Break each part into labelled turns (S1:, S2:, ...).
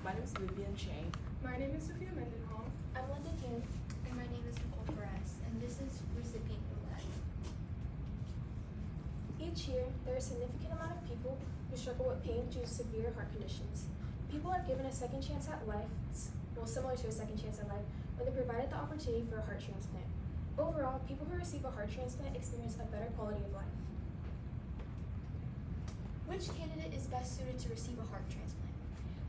S1: My name is Vivian Chang.
S2: My name is Sophia Mendenhall.
S3: I'm Linda King.
S4: And my name is Nicole Perez, and this is recipient roulette.
S3: Each year, there are a significant amount of people who struggle with pain due to severe heart conditions. People are given a second chance at life, similar to a second chance at life, when they're provided the opportunity for a heart transplant. Overall, people who receive a heart transplant experience a better quality of life.
S4: Which candidate is best suited to receive a heart transplant?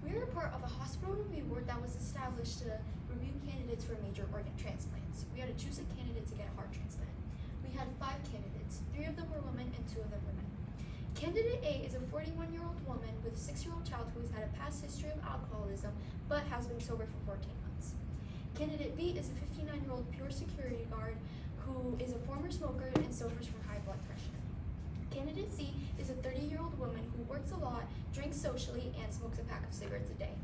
S4: We are a part of a hospital review board that was established to review candidates for major organ transplants. We had to choose a candidate to get a heart transplant. We had 5 candidates. 3 of them were women and 2 of them were men. Candidate A is a 41-year-old woman with a 6-year-old child who has had a past history of alcoholism but has been sober for 14 months. Candidate B is a 59-year-old pure security guard who is a former smoker and suffers from high blood pressure. Candidate C is a 30-year-old woman who works a lot, drinks socially, and smokes a pack of cigarettes a day.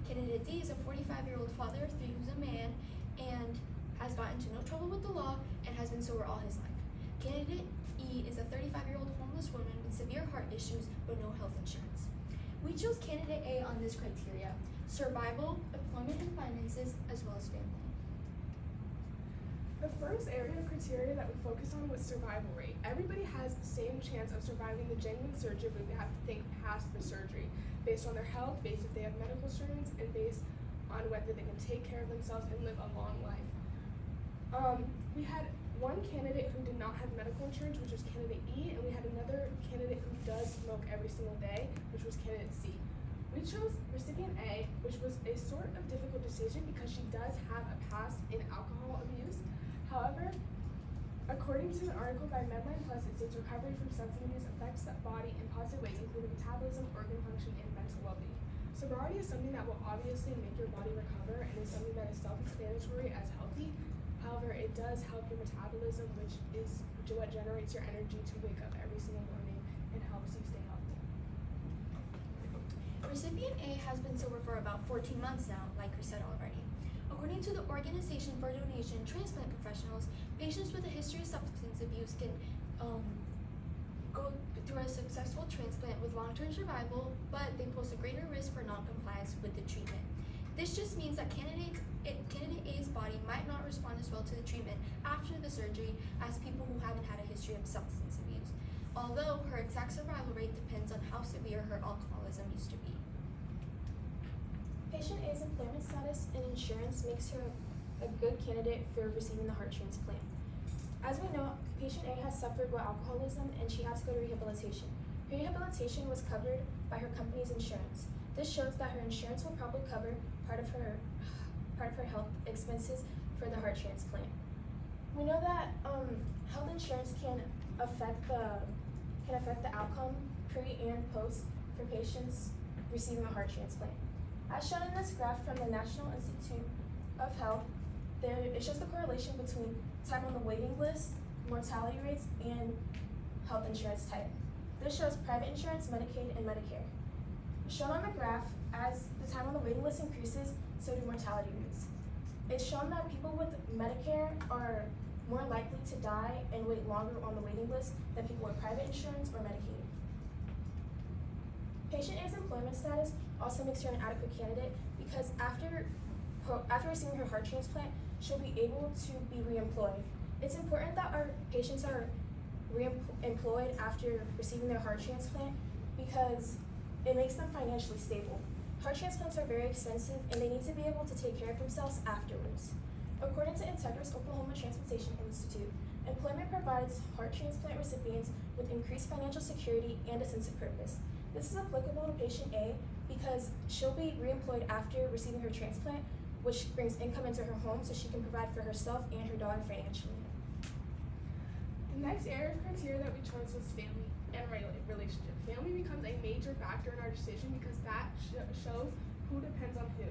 S4: Candidate D is a 45-year-old father of 3 who's a man and has gotten into no trouble with the law and has been sober all his life. Candidate E is a 35-year-old homeless woman with severe heart issues but no health insurance. We chose candidate A on this criteria: survival, employment and finances, as well as family.
S2: The first area of criteria that we focused on was survival rate. Everybody has the same chance of surviving the genuine surgery, but we have to think past the surgery based on their health, based if they have medical insurance, and based on whether they can take care of themselves and live a long life. We had one candidate who did not have medical insurance, which was candidate E, and we had another candidate who does smoke every single day, which was candidate C. We chose recipient A, which was a sort of difficult decision because she does have a past in alcohol abuse. However, according to an article by Medline Plus, it states recovery from substance abuse affects the body in positive ways, including metabolism, organ function, and mental well-being. Sobriety is something that will obviously make your body recover and is something that is self-explanatory as healthy. However, it does help your metabolism, which is what generates your energy to wake up every single morning and helps you stay healthy.
S4: Recipient A has been sober for about 14 months now, like we said already. According to the Organization for Donation Transplant Professionals, patients with a history of substance abuse can go through a successful transplant with long-term survival, but they pose a greater risk for non-compliance with the treatment. This just means that candidate A's body might not respond as well to the treatment after the surgery as people who haven't had a history of substance abuse, although her exact survival rate depends on how severe her alcoholism used to be.
S3: Patient A's employment status and insurance makes her a good candidate for receiving the heart transplant. As we know, patient A has suffered with alcoholism and she has to go to rehabilitation. Her rehabilitation was covered by her company's insurance. This shows that her insurance will probably cover part of her health expenses for the heart transplant. We know that health insurance can affect the outcome pre and post for patients receiving a heart transplant. As shown in this graph from the National Institute of Health, it shows the correlation between time on the waiting list, mortality rates, and health insurance type. This shows private insurance, Medicaid, and Medicare. Shown on the graph, as the time on the waiting list increases, so do mortality rates. It's shown that people with Medicare are more likely to die and wait longer on the waiting list than people with private insurance or Medicaid. Patient A's employment status also makes her an adequate candidate because after receiving her heart transplant, she'll be able to be reemployed. It's important that our patients are reemployed after receiving their heart transplant because it makes them financially stable. Heart transplants are very expensive and they need to be able to take care of themselves afterwards. According to Integris Oklahoma Transplantation Institute, employment provides heart transplant recipients with increased financial security and a sense of purpose. This is applicable to patient A because she'll be reemployed after receiving her transplant, which brings income into her home so she can provide for herself and her daughter financially.
S2: The next area of criteria that we chose was family and relationship. Family becomes a major factor in our decision because that shows who depends on who.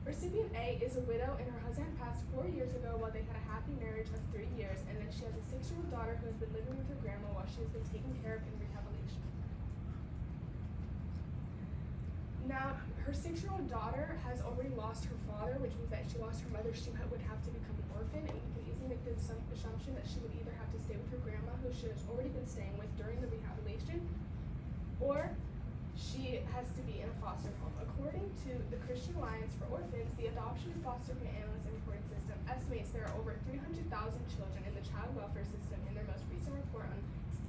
S2: Recipient A is a widow and her husband passed 4 years ago while they had a happy marriage of 3 years, and then she has a 6-year-old daughter who has been living with her grandma while she has been taken care of in rehabilitation. Now, her 6-year-old daughter has already lost her father, which means that if she lost her mother, she would have to become an orphan, and we can easily make the assumption that she would either have to stay with her grandma, who she has already been staying with during the rehabilitation, or she has to be in a foster home. According to the Christian Alliance for Orphans, the Adoption Foster Care Analyst and Reporting System estimates there are over 300,000 children in the child welfare system in their most recent report on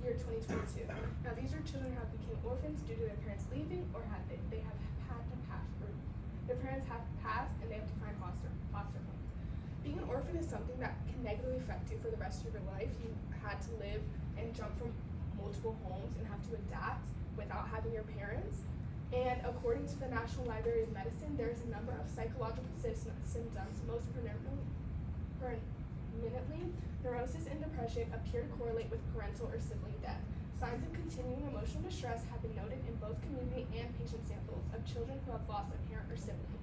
S2: year 2022. Now, these are children who have become orphans due to their parents leaving or they have had to pass, or their parents have passed and they have to find foster homes. Being an orphan is something that can negatively affect you for the rest of your life. You had to live and jump from multiple homes and have to adapt without having your parents. And according to the National Library of Medicine, there's a number of psychological symptoms, most permanently, neurosis and depression appear to correlate with parental or sibling death. Signs of continuing emotional distress have been noted in both community and patient samples of children who have lost a parent or sibling.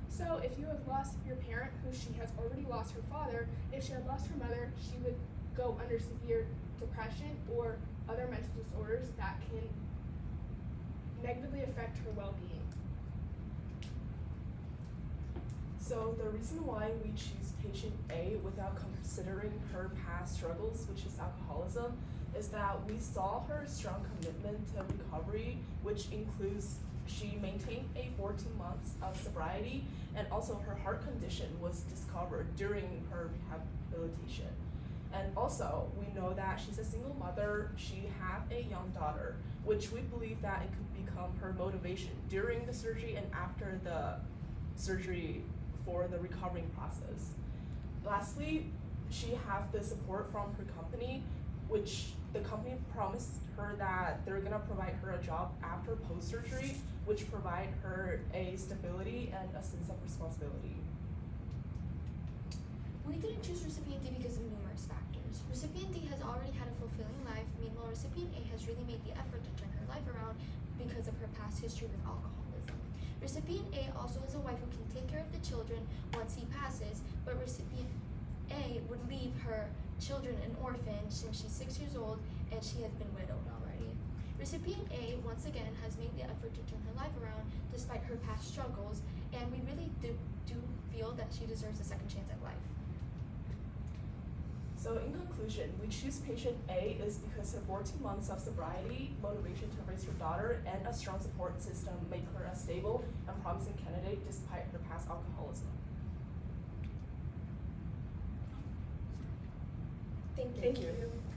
S2: So if you have lost your parent, who she has already lost her father, if she had lost her mother, she would go under severe depression or other mental disorders that can negatively affect her well-being.
S1: So the reason why we choose patient A without considering her past struggles, which is alcoholism, is that we saw her strong commitment to recovery, which includes she maintained a 14 months of sobriety, and also her heart condition was discovered during her rehabilitation. And also, we know that she's a single mother, she had a young daughter, which we believe that it could become her motivation during the surgery and after the surgery for the recovering process. Lastly, she has the support from her company, which the company promised her that they're gonna provide her a job after post-surgery, which provide her a stability and a sense of responsibility.
S4: We didn't choose recipient D because of numerous factors. Recipient D has already had a fulfilling life, meanwhile recipient A has really made the effort to turn her life around because of her past history with alcoholism. Recipient A also is a wife who can take care of the children once he passes, but recipient A would leave her children an orphan since she's 6 years old and she has been widowed already. Recipient A, once again, has made the effort to turn her life around despite her past struggles, and we really do feel that she deserves a second chance at life.
S1: So in conclusion, we choose patient A is because her 14 months of sobriety, motivation to raise her daughter, and a strong support system make her a stable and promising candidate despite her past alcoholism.
S3: Thank you.
S1: Thank you.